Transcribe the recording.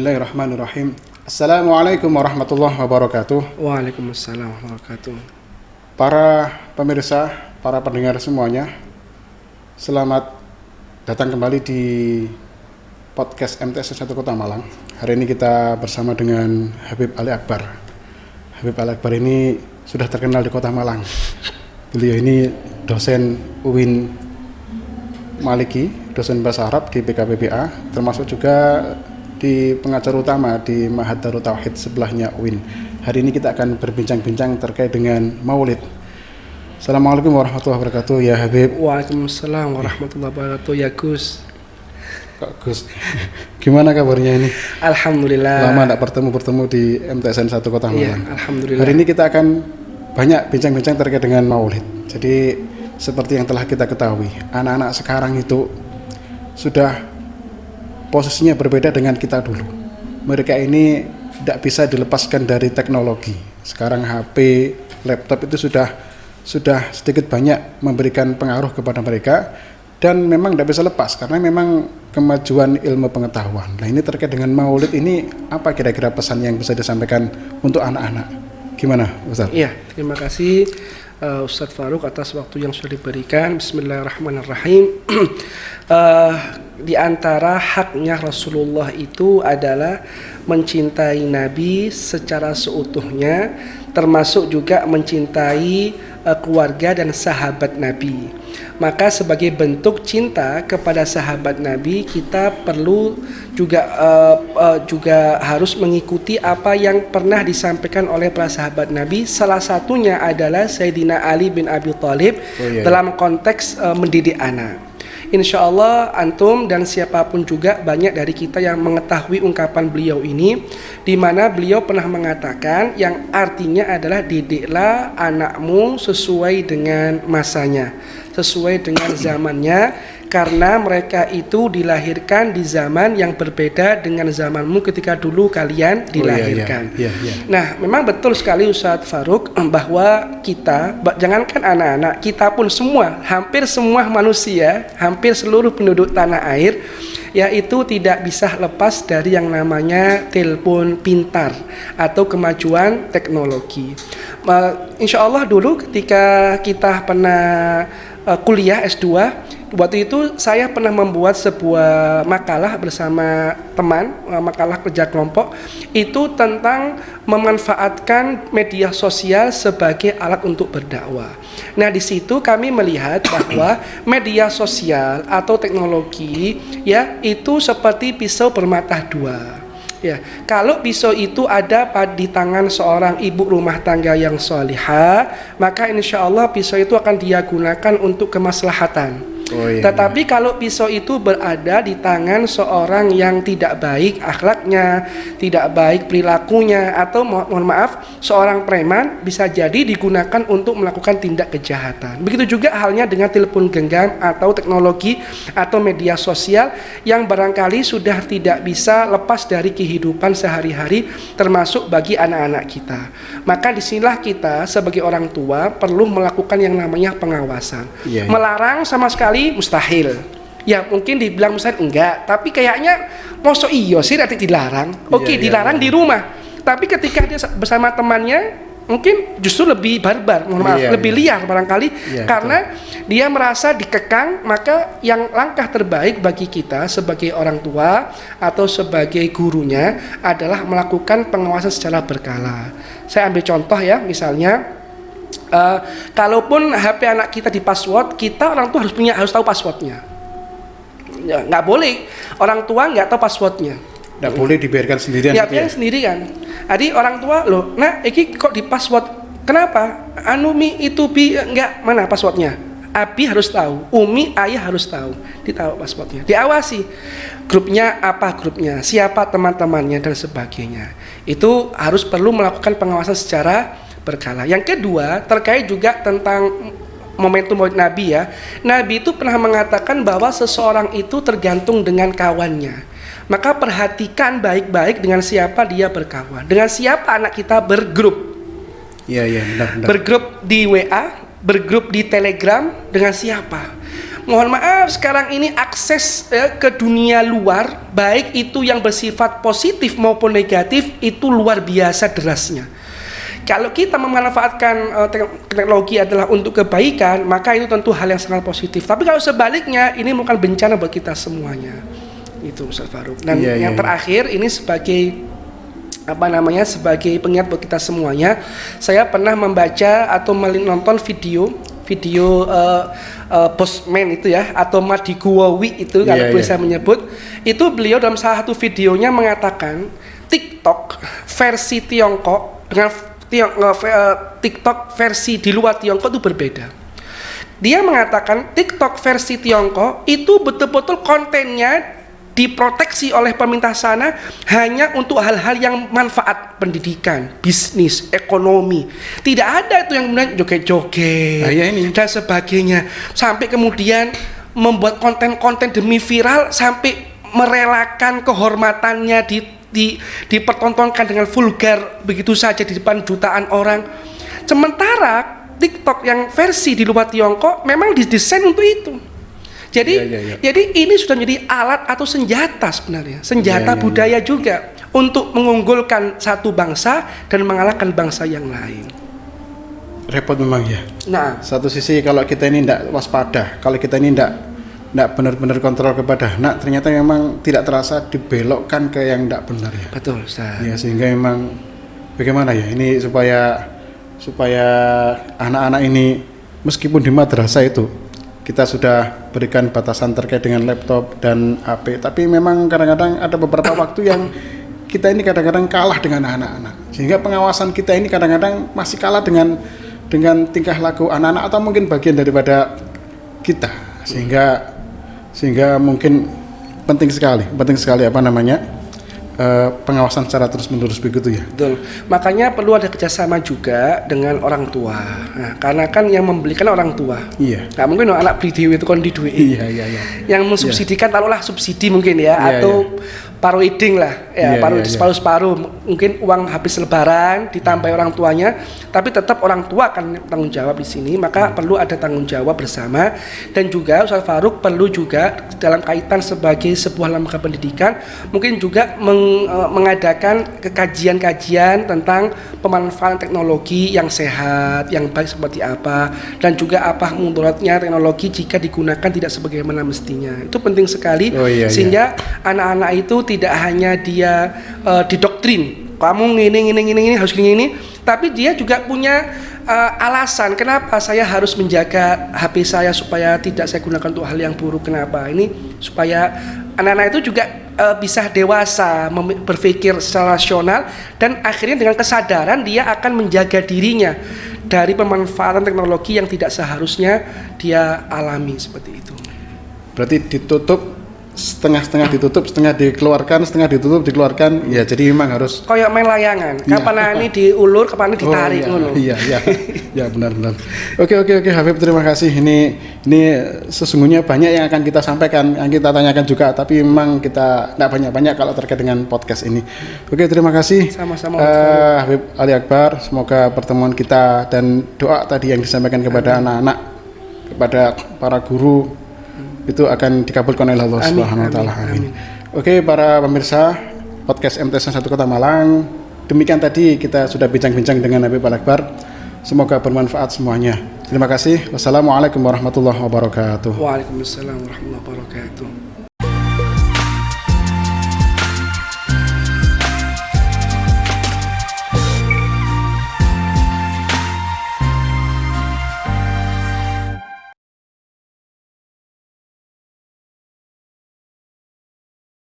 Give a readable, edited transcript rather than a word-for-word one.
Bismillahirrahmanirrahim. Assalamualaikum warahmatullahi wabarakatuh. Waalaikumsalam warahmatullahi wabarakatuh. Para pemirsa, para pendengar semuanya, selamat datang kembali di podcast MTS 1 Kota Malang. Hari ini kita bersama dengan Habib Ali Akbar. Habib Ali Akbar ini sudah terkenal di Kota Malang. Beliau ini dosen UIN Maliki, dosen bahasa Arab di PKPBA, termasuk juga di pengajar utama di Ma'had Darut Tauhid sebelahnya UIN. Hari ini kita akan berbincang-bincang terkait dengan Maulid. Assalamualaikum warahmatullahi wabarakatuh ya Habib. Waalaikumsalam warahmatullahi wabarakatuh ya Gus. Kak Gus, gimana kabarnya ini? Alhamdulillah. Lama tidak bertemu di MTSN 1 Kota Malang. Iya, alhamdulillah. Hari ini kita akan banyak bincang-bincang terkait dengan Maulid. Jadi seperti yang telah kita ketahui, anak-anak sekarang itu sudah posisinya berbeda dengan kita dulu. Mereka ini tidak bisa dilepaskan dari teknologi. Sekarang HP, laptop itu sudah sedikit banyak memberikan pengaruh kepada mereka dan memang tidak bisa lepas karena memang kemajuan ilmu pengetahuan. Nah, ini terkait dengan Maulid ini, apa kira-kira pesan yang bisa disampaikan untuk anak-anak? Gimana, Ustaz? Iya, terima kasih Ustadz Faruk atas waktu yang sudah diberikan. Bismillahirrahmanirrahim. Di antara haknya Rasulullah itu adalah mencintai Nabi secara seutuhnya, termasuk juga mencintai keluarga dan sahabat Nabi. Maka sebagai bentuk cinta kepada sahabat Nabi, kita perlu juga harus mengikuti apa yang pernah disampaikan oleh para sahabat Nabi. Salah satunya adalah Sayyidina Ali bin Abi Thalib dalam konteks mendidik anak. Insya Allah antum dan siapapun juga banyak dari kita yang mengetahui ungkapan beliau ini, di mana beliau pernah mengatakan yang artinya adalah didiklah anakmu sesuai dengan masanya, sesuai dengan zamannya, karena mereka itu dilahirkan di zaman yang berbeda dengan zamanmu ketika dulu kalian dilahirkan. Nah, memang betul sekali Ustadz Faruk bahwa kita, jangankan anak-anak, kita pun semua, hampir semua manusia, hampir seluruh penduduk tanah air, yaitu tidak bisa lepas dari yang namanya telepon pintar atau kemajuan teknologi. Insya Allah dulu ketika kita pernah kuliah S2, waktu itu saya pernah membuat sebuah makalah bersama teman, makalah kerja kelompok, itu tentang memanfaatkan media sosial sebagai alat untuk berdakwah. Nah, di situ kami melihat bahwa media sosial atau teknologi ya itu seperti pisau bermata dua. Ya, kalau pisau itu ada di tangan seorang ibu rumah tangga yang salihah, maka insya Allah pisau itu akan dia gunakan untuk kemaslahatan. Tetapi kalau pisau itu berada di tangan seorang yang tidak baik akhlaknya, tidak baik perilakunya, atau mohon maaf seorang preman, bisa jadi digunakan untuk melakukan tindak kejahatan. Begitu juga halnya dengan telepon genggam atau teknologi atau media sosial yang barangkali sudah tidak bisa lepas dari kehidupan sehari-hari, termasuk bagi anak-anak kita. Maka disinilah kita sebagai orang tua perlu melakukan yang namanya pengawasan. Melarang sama sekali mustahil. Ya mungkin dibilang mustahil enggak, tapi kayaknya mosok iyo sih nanti dilarang. Dilarang di rumah. Tapi ketika dia bersama temannya mungkin justru lebih barbar, lebih liar barangkali, karena dia merasa dikekang. Maka yang langkah terbaik bagi kita sebagai orang tua atau sebagai gurunya adalah melakukan pengawasan secara berkala. Saya ambil contoh ya, misalnya kalaupun HP anak kita di password, kita orang tua harus tahu passwordnya. Ya, nggak boleh orang tua nggak tahu passwordnya. Nggak boleh dibiarkan sendirian. Ya, biarkan sendirian. Jadi orang tua loh, nah ini kok di password? Kenapa? Anumi itu bi nggak mana passwordnya? Abi harus tahu, Umi ayah harus tahu, ditahu passwordnya, diawasi grupnya apa, grupnya siapa, teman-temannya dan sebagainya. Itu harus perlu melakukan pengawasan secara berkala. Yang kedua terkait juga tentang momentum Maulid Nabi ya. Nabi itu pernah mengatakan bahwa seseorang itu tergantung dengan kawannya. Maka perhatikan baik-baik dengan siapa dia berkawan, dengan siapa anak kita bergrup. Benar. Bergrup di WA, bergrup di Telegram, dengan siapa. Mohon maaf, sekarang ini akses ke dunia luar, baik itu yang bersifat positif maupun negatif, itu luar biasa derasnya. Kalau kita memanfaatkan teknologi adalah untuk kebaikan, maka itu tentu hal yang sangat positif. Tapi kalau sebaliknya, ini bukan bencana buat kita semuanya. Itu Ustaz Farouk. Dan yang terakhir ini sebagai sebagai pengingat buat kita semuanya, saya pernah membaca atau menonton video Postman itu ya, atau Madi Guwawi itu kalau boleh saya menyebut, itu beliau dalam salah satu videonya mengatakan TikTok versi Tiongkok dengan TikTok versi di luar Tiongkok itu berbeda. Dia mengatakan TikTok versi Tiongkok itu betul-betul kontennya diproteksi oleh pemerintah sana hanya untuk hal-hal yang manfaat, pendidikan, bisnis, ekonomi. Tidak ada itu yang kemudian joget-joget dan sebagainya, sampai kemudian membuat konten-konten demi viral sampai merelakan kehormatannya dipertontonkan dengan vulgar begitu saja di depan jutaan orang. Sementara TikTok yang versi di luar Tiongkok memang didesain untuk itu. Jadi ini sudah menjadi alat atau senjata sebenarnya, senjata budaya juga untuk mengunggulkan satu bangsa dan mengalahkan bangsa yang lain. Repot memang ya. Nah, satu sisi kalau kita ini tidak waspada, kalau kita ini tidak benar-benar kontrol kepada anak, ternyata memang tidak terasa dibelokkan ke yang tidak benar ya. Betul, Ustaz. Ya, sehingga memang bagaimana ya ini supaya anak-anak ini meskipun di madrasah itu kita sudah berikan batasan terkait dengan laptop dan HP, tapi memang kadang-kadang ada beberapa waktu yang kita ini kadang-kadang kalah dengan anak-anak, sehingga pengawasan kita ini kadang-kadang masih kalah dengan tingkah laku anak-anak atau mungkin bagian daripada kita, sehingga mungkin penting sekali pengawasan secara terus-menerus begitu ya. Betul. Makanya perlu ada kerjasama juga dengan orang tua. Nah, karena kan yang membelikan orang tua. Iya. Nggak mungkin anak beli dewi itu kon di duit. Iya. Yang mensubsidikan taruhlah subsidi mungkin ya, atau paruiding lah, separuh-separuh, mungkin uang habis lebaran ditambah orang tuanya, tapi tetap orang tua akan tanggung jawab di sini. Maka perlu ada tanggung jawab bersama, dan juga Ustaz Farouk perlu juga dalam kaitan sebagai sebuah lembaga pendidikan mungkin juga mengadakan kajian-kajian tentang pemanfaatan teknologi yang sehat, yang baik seperti apa, dan juga apa mudaratnya teknologi jika digunakan tidak sebagaimana mestinya. Itu penting sekali, sehingga anak-anak itu tidak hanya dia didoktrin, kamu ini harus gini, tapi dia juga punya alasan kenapa saya harus menjaga HP saya supaya tidak saya gunakan untuk hal yang buruk. Kenapa? Ini supaya anak-anak itu juga bisa dewasa, berpikir secara rasional, dan akhirnya dengan kesadaran dia akan menjaga dirinya dari pemanfaatan teknologi yang tidak seharusnya dia alami seperti itu. Berarti ditutup setengah ditutup, setengah dikeluarkan, setengah dikeluarkan. Ya, jadi memang harus kayak main layangan. Kapan ini diulur, kapan ini ditarik ngono. Iya. Ya, benar. Oke, Habib, terima kasih. Ini sesungguhnya banyak yang akan kita sampaikan, yang kita tanyakan juga, tapi memang kita tidak banyak kalau terkait dengan podcast ini. Oke, terima kasih. Sama-sama. Habib Ali Akbar, semoga pertemuan kita dan doa tadi yang disampaikan kepada anak-anak, kepada para guru, itu akan dikabulkan oleh Allah Subhanahu wa taala. Amin. Oke, para pemirsa podcast MTS 1 Kota Malang, demikian tadi kita sudah bincang-bincang dengan Habib Ali Akbar. Semoga bermanfaat semuanya. Terima kasih. Wassalamualaikum warahmatullahi wabarakatuh. Waalaikumsalam warahmatullahi wabarakatuh.